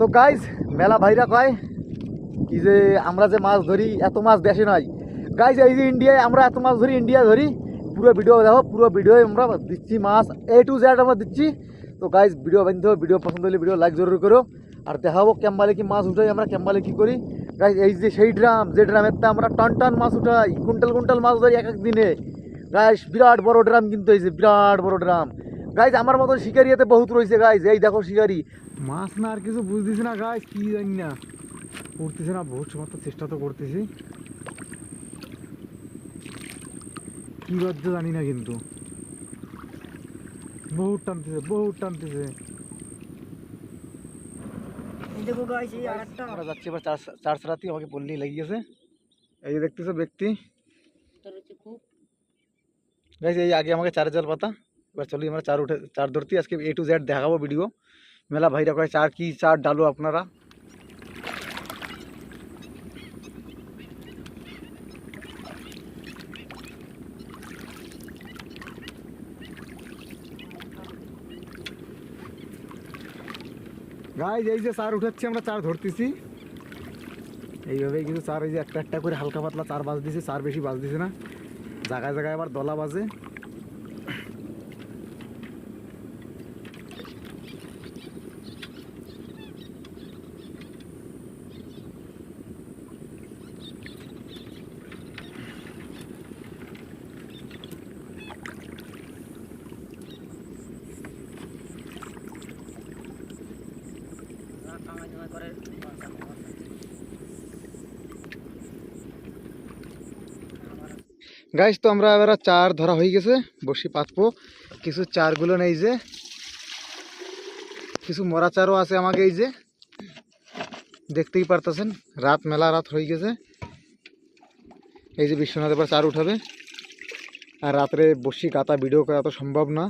তো গাইজ মেলা ভাইরা কয় কি যে আমরা যে মাছ ধরি এত মাছ দেশে নয় গাইজ, এই যে ইন্ডিয়ায় আমরা এত মাছ ধরি, ইন্ডিয়া ধরি। পুরো ভিডিও দেখো, পুরো ভিডিও আমরা দিচ্ছি, মাছ A to Z আমরা দিচ্ছি। তো গাইজ ভিডিও বানতে হবে, ভিডিও পছন্দ হলে ভিডিও লাইক জরুর করো। আর দেখাবো ক্যাম্বালে কি মাছ উঠাই, আমরা ক্যাম্বালে কি করি। গাইজ এই যে সেই ড্রাম, যে ড্রামের তা আমরা টন টন মাছ উঠাই, কুইন্টাল কুইন্টাল মাছ ধরি এক এক দিনে। গাইজ বিরাট বড় ড্রাম কিন্তু, এই যে বিরাট বড় ড্রাম। গাইজ আমার মতন শিকারি এতে বহুত রয়েছে গাইজ, এই দেখো শিকারি মাছ না আর কিছু বুঝতেছি না গাইজ, কি জানি না উঠতেছে না। বহুত সময় তো চেষ্টা তো করতেছি, কি বাদ্য জানি না, কিন্তু বহুত টানতেছে, বহুত টানতেছে। আমরা যাচ্ছি এবার চার রাতি, আমাকে পল্লী লেগে গেছে। এই যে দেখতেছো ব্যক্তি গাইজ, এই আগে আমাকে চার জাল পাতা। এবার চলি আমরা চার ধরতে, আজকে A to Z দেখাবো ভিডিও। মেলা ভাইরা কয় চার কি চার ডালো আপনারা। গাইজ এই যে চার উঠাচ্ছি, আমরা চার ধরতেছি এইভাবেই কিন্তু। চার এই যে একটা একটা করে হালকা পাতলা চার বাজ দিছে, চার বেশি বাজ দিছে না। জায়গায় জায়গায় আবার দলা বাজে। গাইজ তো আমরা এবার চার ধরা হয়ে গেছে, বসি পাতবো। কিছু চারগুলো নেই যে, কিছু মরা চারও আছে আমাকে, এই যে দেখতেই পারতেছেন। রাত মেলা রাত হয়ে গেছে। এই যে বিশ্বনাথ এবার চার উঠাবে, আর রাত্রে বসি গাতা ভিডিও করা তো সম্ভব না।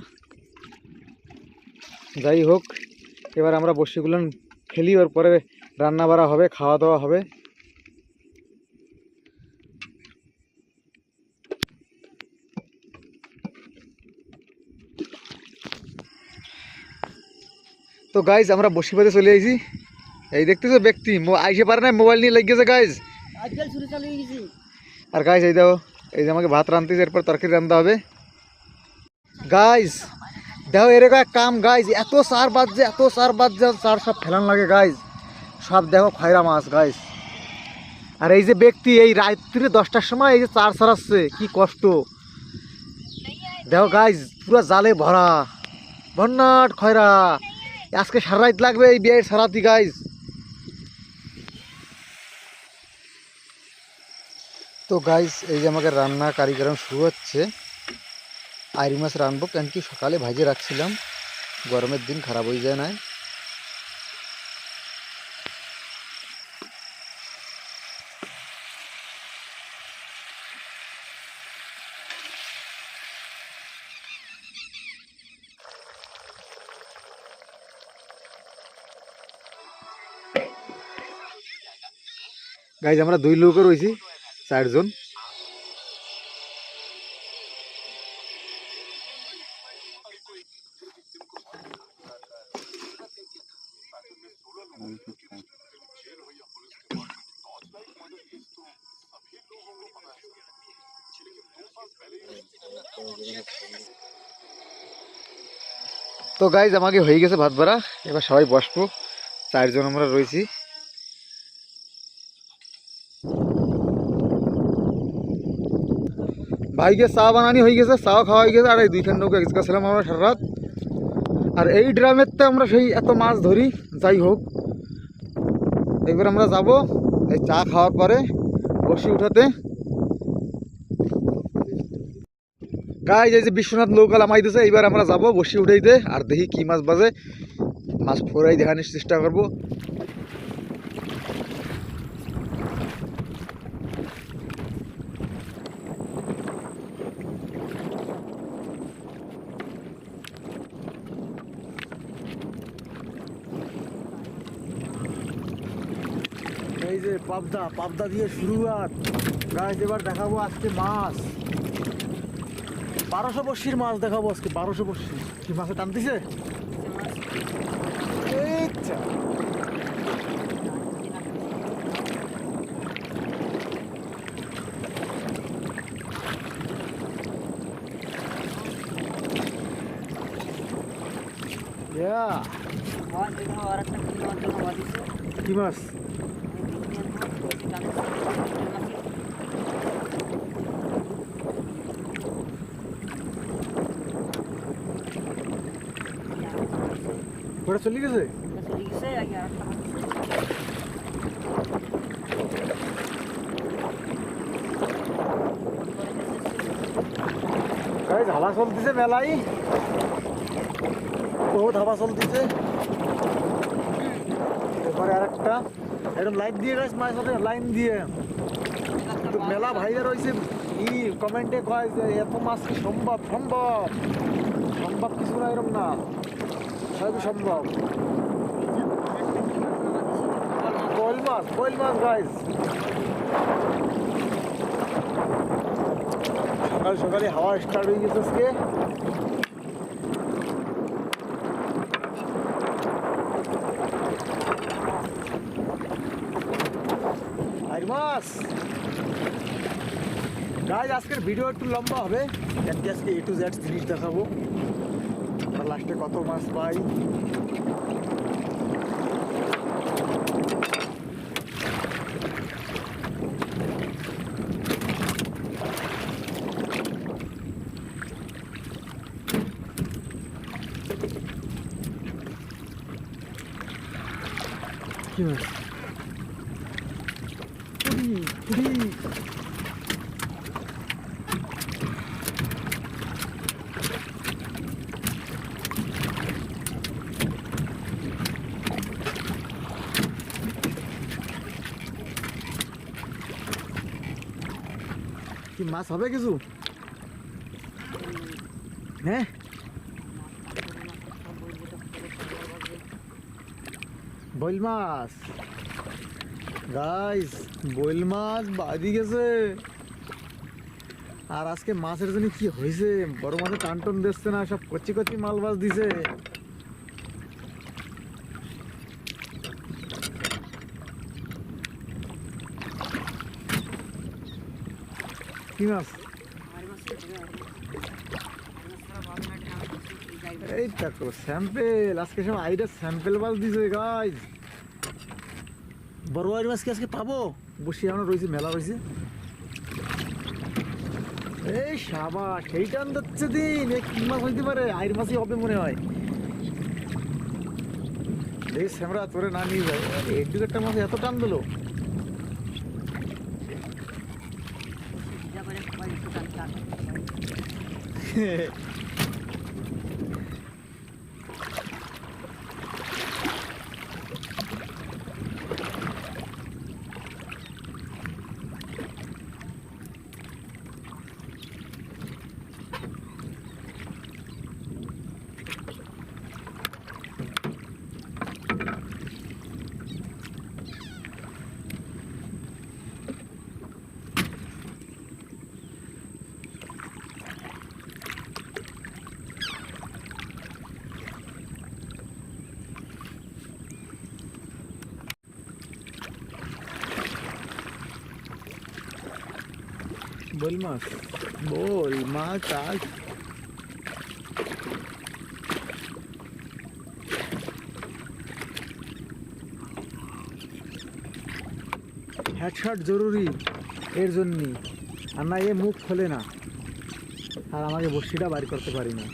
যাই হোক, এবার আমরা বসিগুলো ফেলি, ওর পরে রান্না বাড়া হবে, খাওয়া দাওয়া হবে। তো গাইজ আমরা বসি পাতে চলে আইছি। এই দেখতেছো ব্যক্তি আইসে পারে না, মোবাইল নিয়ে লেগে গেছে গাইজ। আর গাইজ এই দেখো, এই যে আমাকে ভাত রাঁধতেছে, এরপর তরকারি রান্না হবে। গাইজ দেখো এরকম এক কাম গাইজ, এত সার বাজছে, এত সার বাজছে, সার সব ফেলান লাগে গাইজ। সব দেখো খয়রা মাছ গাইজ। আর এই যে ব্যক্তি এই রাত্রি 10টার সময় এই যে চার সারাচ্ছে, কি কষ্ট দেখো গাইজ। পুরো জালে ভরা, ভন্নাট খয়রা। আজকে সারা রাত লাগবে এই বিয়ের সারাতি গাইজ। তো গাইজ এই যে আমাকে রান্না কারিগরম শুরু হচ্ছে। আইরি মাছ রানবো, কেন কি সকালে ভাজে রাখছিলাম, গরমের দিন খারাপ হয়ে যায় না। গাইজ আমরা 2 লোক রয়েছি, 4 জন। তো গাইজ আমাকে হয়ে গেছে ভাত বাড়া, এবার সবাই বসবো। 4 জন আমরা রয়েছি। ভাইকে চা বানানি হয়ে গেছে, চাও খাওয়া হয়ে গেছে। আর এই 2খান নৌকা গেছিলাম আমরা সারা রাত। আর এই ড্রামের তো আমরা সেই এত মাছ ধরি। যাই হোক, একবার আমরা যাব এই চা খাওয়ার পরে বসি উঠাতে। গাইজ এই যে বিশ্বনাথ নৌকা লামাই দিছে, এইবার আমরা যাব বসি উঠাইতে। আর দেখি কি মাছ বাজে, মাছ ফোরাই দেখানোর চেষ্টা করবো। এই যে পাবদা দিয়ে শুরুয়াত গাইজ। এবার দেখাবো আজকে মাছ, 1200 বর্ষির মাছ দেখাবো আজকে। 1200 বর্ষি কি মাছে টানতেছে। হ্যাঁ কি মাছ? ওটা চলে গেছে? ধাবা চলতেছে মেলাই, বহুত হাওয়া চলতেছে। এবারে আর একটা এরকম লাইন দিয়ে গেছে মাছ ধরে, লাইন দিয়ে কিন্তু মেলা ভাইরা রয়েছে। ই কমেন্টে কয় যে এত মাছ কি সম্ভব? সম্ভব সম্ভব কিছু না, এরকম না, সবই সম্ভব। কোয়েল মাছ, কোয়েল মাছ গাইজ। সকাল সকালে হাওয়া স্টার্ট হয়ে গেছে আজকে। আর মাছ গাইজ, আজকের ভিডিও একটু লম্বা হবে, আজকে A to Z জিনিস দেখাবো। আমরা লাস্টে কত মাছ পাই। কি মাছ? পুরি পুরি। কি মাছ হবে কিছু? হ্যাঁ বইল মাছ গাইস, বইল মাছ বাদি গেছে। আর আজকে মাছের জন্য কি হয়েছে, বড় মাছের টান টান দিচ্ছে না, সব কচি কচি মাল মাছ দিছে। কি মাছ? এই দেখো স্যাম্পেল, আজকে সব আইডা স্যাম্পেল মাছ দিছে গাইস। বড় আইড মাছ কি আজকে পাবো? বসে আমরা রয়েছে, মেলা রয়েছে। এই সাবাস, সেই টান দিচ্ছে দিন। কি মাছ হইতে পারে? আইড মাছই হবে মনে হয়। এই স্যামরা তোরে না নিয়ে যায়, এক দু একটা মাছ এত টান দিল। बोल मास, बोल मास आज হেডশট জরুরি এর জন্যই, আর না এ মুখ খোলে না, আর আমাকে বড়শিটা বাড়ি করতে পারি না।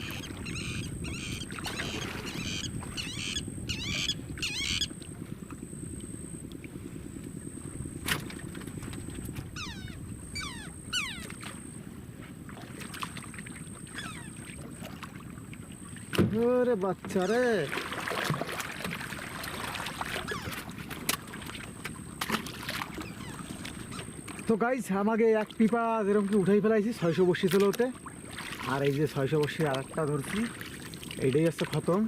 ওরে বাচ্চা রে, তো গাইস আমাকে এক পিপা যেরকম কি উঠাই ফেলাইছি, 600 বড়শি ছিল ওতে। আর এই যে 600 বড়শির আর একটা ধরছি, এইটাই হচ্ছে খতম।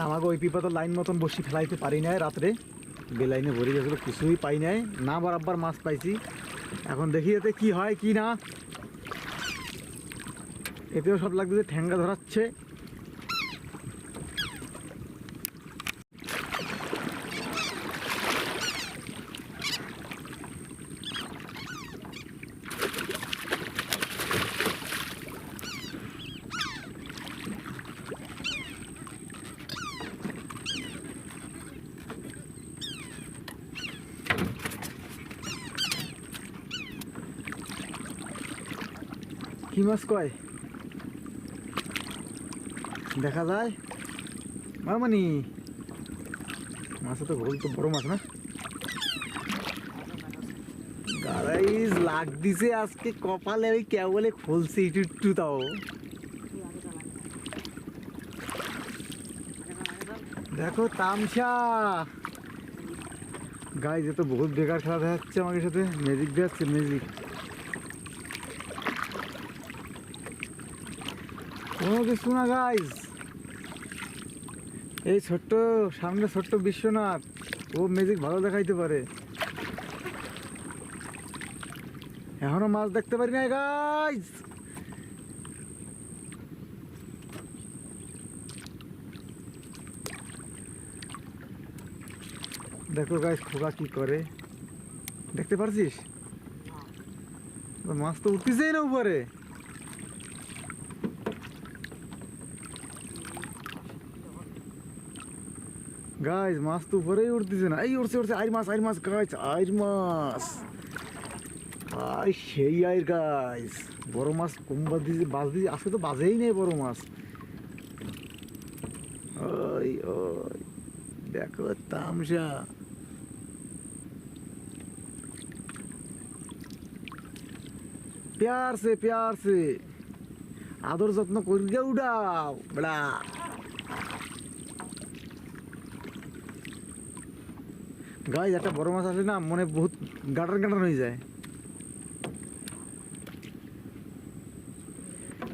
আমাকে ওই পিপা তো লাইন মতন বড়শি ফেলাইতে পারি নাই, রাত্রে বেলাইনে ভরে গেছিলো, কিছুই পাই নাই, না বরাবর মাছ পাইছি। এখন দেখি এতে কি হয় কি না। এতেও সব লাগছে ঠ্যাঙ্গা ধরাচ্ছে। কি মাছ কয় দেখা যায় মামানি মাছ তো গোল তো বড় মাছ না গাইস লাগ দিছে আজকে কপালে ওই কেবলে খুলছে একটু একটু তাও দেখো তামসা গাইস এ তো বহুত বেকার খেলা দেখাচ্ছে আমাদের সাথে ম্যাজিক দেখাচ্ছে ম্যাজিক কোনো কিছু না গাইস এই ছোট্ট সামনে ছোট্ট বিশ্বনাথ ও ম্যাজিক ভালো দেখাইতে পারে এখনো মাছ দেখতে পারি না গাইস দেখো গাইস খোকা কি করে দেখতে পারছিস মাছ তো উঠতেছেই না উপরে গাইস মাছ তো উপরেই উঠতেছে না এই উঠছে উঠছে আইর মাছ গাইস আইর মাছ আই সেই আইর গাইস বড় মাছ কম বাজ দিয়েছে বাজ দিয়ে আজকে তো বাজেই নেই বড় মাছ ওই ওই দেখো তামসা प्यार से आदर যত্ন করিয়া উড়াও বড়া গাইস একটা বড় মাছ আসলে না মনে বহুত গাটার গাটার হয়ে যায়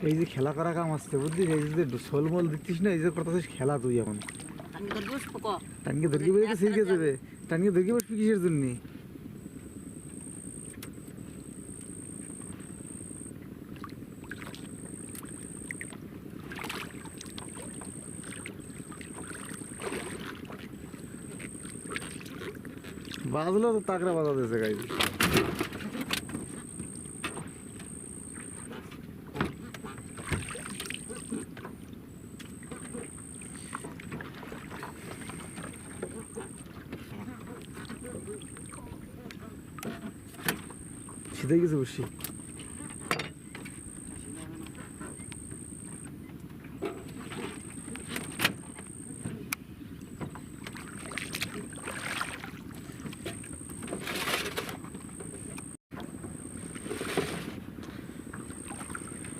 এই যে খেলা করা কাম আসছে বুঝলি এই যে সোলমল দিচ্ছিস না এই যে করতেছিস খেলা তুই এখন টানকে ধরকি বলে শিখে যাবে টানকে ধরকি বসবি কিসের জন্য বাজলো তো তাকরা বাজা দিয়েছে গাইস সিধে গেছে বসি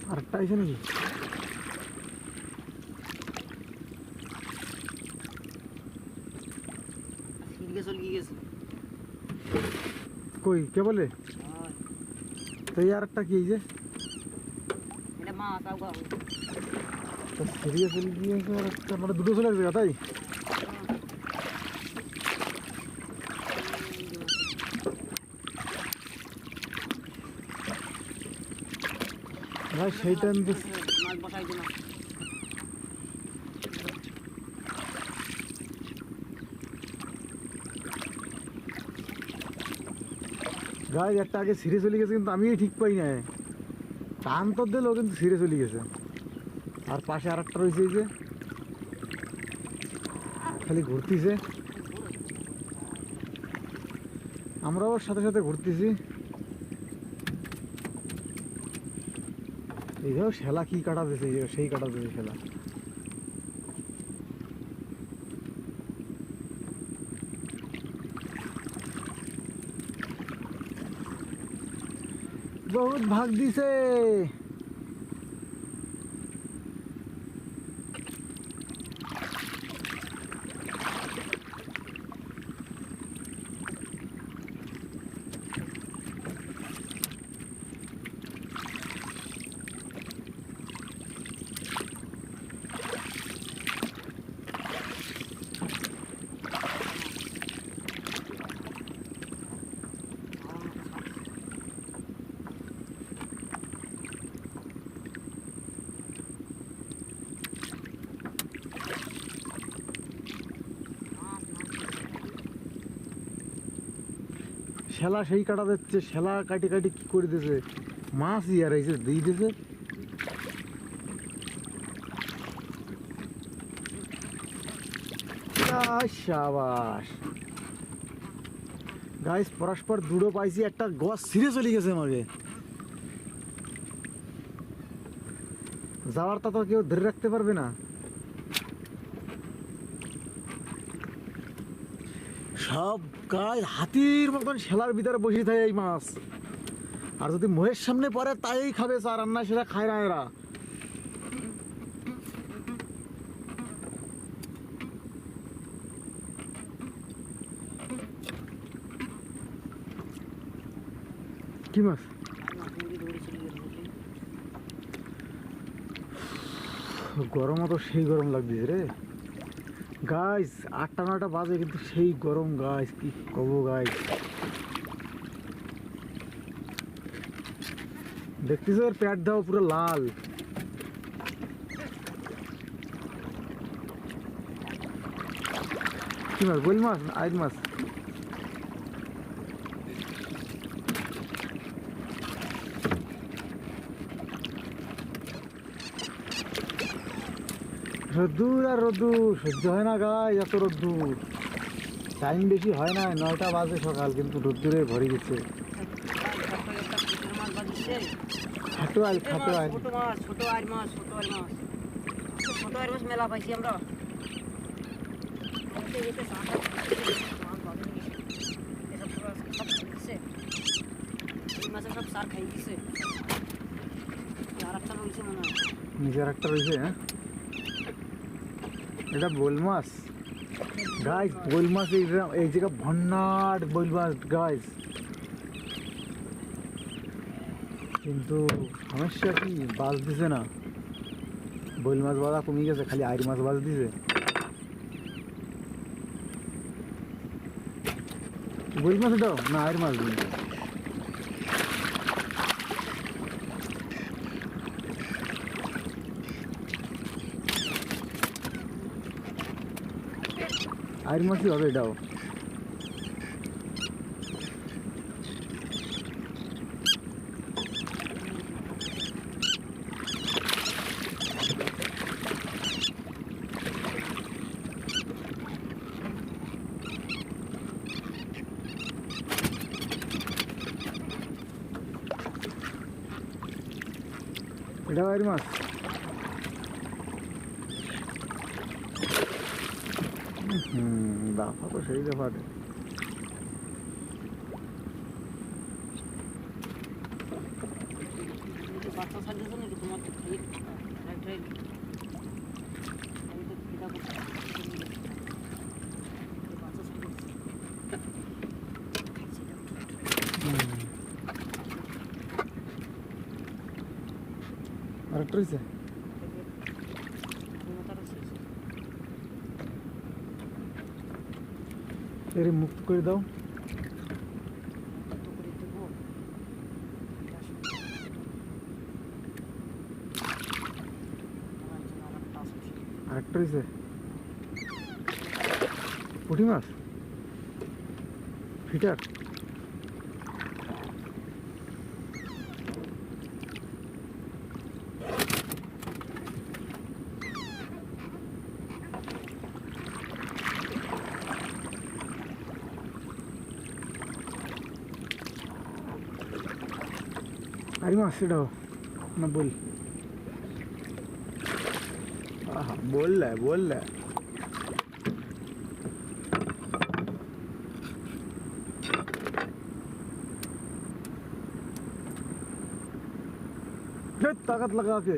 আরেকটা আইছে নাকি কই কে বলে তো এই আরেকটা কি এই যে এটা মাছ আউগা তো সিরিয়াসলি গিয়েছে আরেকটা মানে দুটো চলে গেছে তাই ভাই সেইটা মাছ বসাই দিলাম গাইস একটা আগে সিরিয়াস চলে গেছে কিন্তু আমি ঠিক পাই না টান তো দিল কিন্তু সিরিয়াস চলে গেছে আর পাশে আরেকটা রয়েছে এই যে খালি ঘুরতেছে আমরাও ওর সাথে সাথে ঘুরতেছি এই দেখো শেলা কি কাটা দিয়েছে সেই কাটা দিয়েছে শেলা বহুত ভাগ দিছে শেলা সেই কাটা দিচ্ছে শেলা কাটি কাটি কি করে দিয়েছে মাছ ইয়ার এসে দিয়ে দিয়েছে শাবাশ গাইস পরস্পর দুটো পাইছি একটা গছ ছিঁড়ে চলে গেছে আমাকে যাওয়ারটা তো কেউ ধরে রাখতে পারবে না। সব গাছ হাতির মতন শেলার ভিতরে বসে থাকে এই মাছ। আর যদি মহের সামনে পড়ে তাই খাবে, স্যার রান্না সেটা খায় না এরা। কি মাছ? গরমও তো সেই গরম লাগতেছে রে গাইস। 8টা 9টা বাজে কিন্তু সেই গরম গাইস, কি কব গাইস। দেখতেছো এর পেট দাও পুরো লাল। কি মাছ? বোল মাছ, আইড মাছ। রোদ্দুর আর রোদ্দুর সহ্য হয় না গাই, এত রোদ্দুর। টাইম বেশি হয় না, 9টা বাজে সকাল, কিন্তু রোদ্দুরে ভরে গেছে। খাটো আইল, খাটো আইল। ছোট আর মাছ মেলা পাইছি আমরা। সব সার খাই দিছে। আর একটা রয়েছে মনে হয়, নিজের একটা রয়েছে। হ্যাঁ, এটা বোল মাছ গাইস। বোল মাছ এই জায়গা ভন্নাট বোল মাছ গাইস। কিন্তু সমস্যা কি, বাজ দিছে না। বোল মাছ বাজা কমে গেছে, খালি আইর মাছ বাজ দিছে। বোল মাছ দাও না, আইর মাছ দিন। আইর মাছই হবে এটাও। এটাও আইর মাছ। দাফা তো সেই দাফা। বাচ্চা ছাড়িয়েছ নাকি তোমার? আমি তো পিঠা করছি। বাচ্চা ছাড়িয়েছি। আরেকটা রয়েছে। এর মুক্ত করে দাও। আরেকটা রয়েছে। পুঁটি মাছ, ফিটার। আরে মাছ এটাও না, বল। बोल रहा है ताकत लगा के।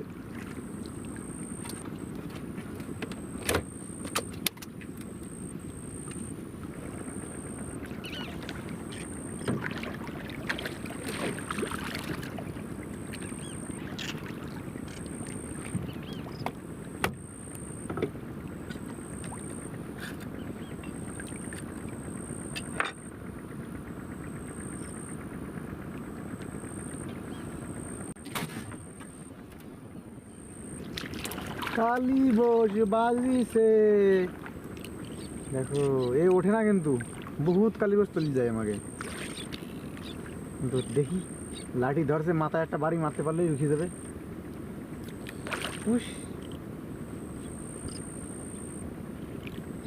কালি বোঝ বাজি সে দেখো এ ওঠে না, কিন্তু বহুত কালি বোঝ চলে যায় আমাকে। কিন্তু দেখি লাঠি ধরছে, মাথায় একটা বাড়ি মারতে পারলেই রুখে যাবে।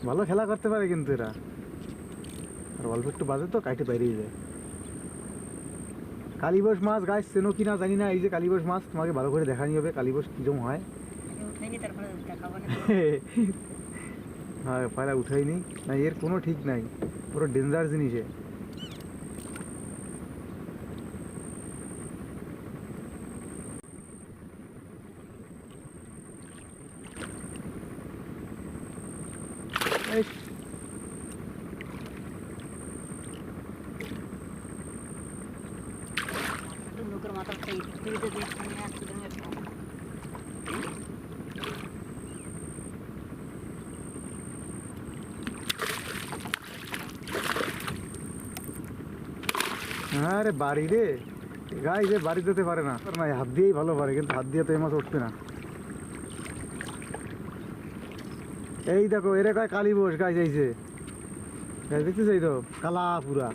ভালো খেলা করতে পারে কিন্তু এরা, আর অল্প একটু বাজে তো কাইটে বেরিয়ে যায়। কালিবোস মাছ গাছ চেনো কিনা জানি না। এই যে কালিবোস মাছ, তোমাকে ভালো করে দেখানি হবে কালিবোস কিরকম হয়। উঠাইনি তারপরে দেখাবো না হ্যাঁ পায়রা উঠাইনি না, এর কোনো ঠিক নাই, পুরো ডেঞ্জার জিনিস এ। এই, নৌকার মাথা টিভিতে দেখছি আরে বাড়ি রে গাই যে বাড়ি যেতে পারে না, না হাত দিয়েই ভালো পারে, কিন্তু হাত দিয়ে তো এই মাছ উঠবে না। এই দেখো এরে কয় কালী বস গাছ আইছে, গাছ দেখতেছ এই তো কালা পুরা।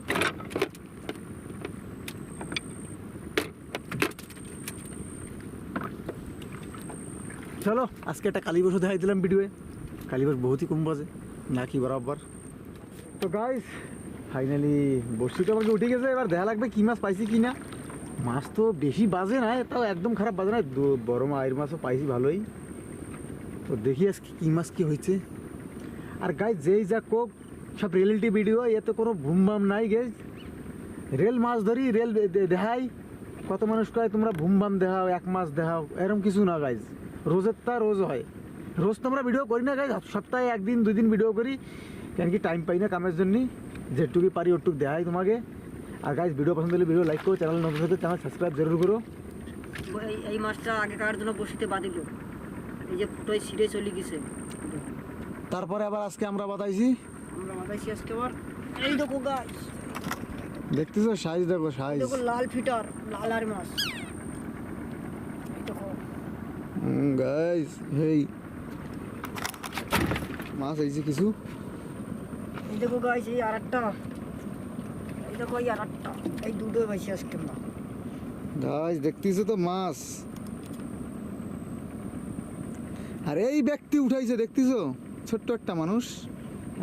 চলো আজকে একটা কালী বসও দেখাই দিলাম ভিডিওয়ে, কালী বস বহুতই কম বাজে না কি বরাবর। তো গাইস ফাইনালি বসি তো আমাকে উঠে গেছে, এবার দেখা লাগবে কি মাছ পাইছি কি না। মাছ তো বেশি বাজে না, তাও একদম খারাপ বাজে না, বড় আয়ের মাছও পাইছি ভালোই। তো দেখি আজকে কী মাছ কী হয়েছে। আর গাইজ যেই যা কোক সব রিয়েলিটি ভিডিও, এতে কোনো ভুমভাম নাই গাইজ। রেল মাছ ধরি রেল দেখাই, কত মানুষ কয় তোমরা ভুমভাম দেখাও, এক মাছ দেখাও, এরকম কিছু না গাইজ। রোজের তা রোজ হয়, রোজ তো আমরা ভিডিও করি না গাইজ, সপ্তাহে একদিন দুই দিন ভিডিও করি, কেন কি টাইম পাই না কামের জন্য, যেটুকু পারি ওটুকু দেখাই তোমাকে। আর গাইজ ভিডিও পছন্দ হলে ভিডিও লাইক করো, চ্যানেল নতুন হতে চ্যানেল সাবস্ক্রাইব জরুর করো। এই মাছটা আগে কার জন্য বসিতে বাঁধিল, এই যে ফুটোয় ছিঁড়ে চলে গেছে। তারপরে আবার আজকে আমরা বাতাইছি, আমরা মাথাইছি আজকে আবার। এই দেখো গাছ, দেখতেছো সাইজ, দেখো সাইজ, দেখো লাল ফিটার, লাল আর মাছ। এই দেখো গাইজ হেই মাছ আইছে কিছু। এই দেখো গাছ, এই আর একটা, এই দেখো এই আর একটা, এই দুটো পাইছি আজকে আমরা। গাইজ দেখতেছো তো মাছ, আর এই ব্যক্তি উঠাইছে দেখতেছো, ছোট্ট একটা মানুষ।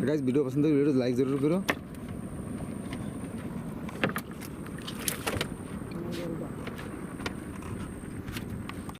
গাইজ ভিডিও পছন্দ হলে ভিডিও লাইক জরুর করো।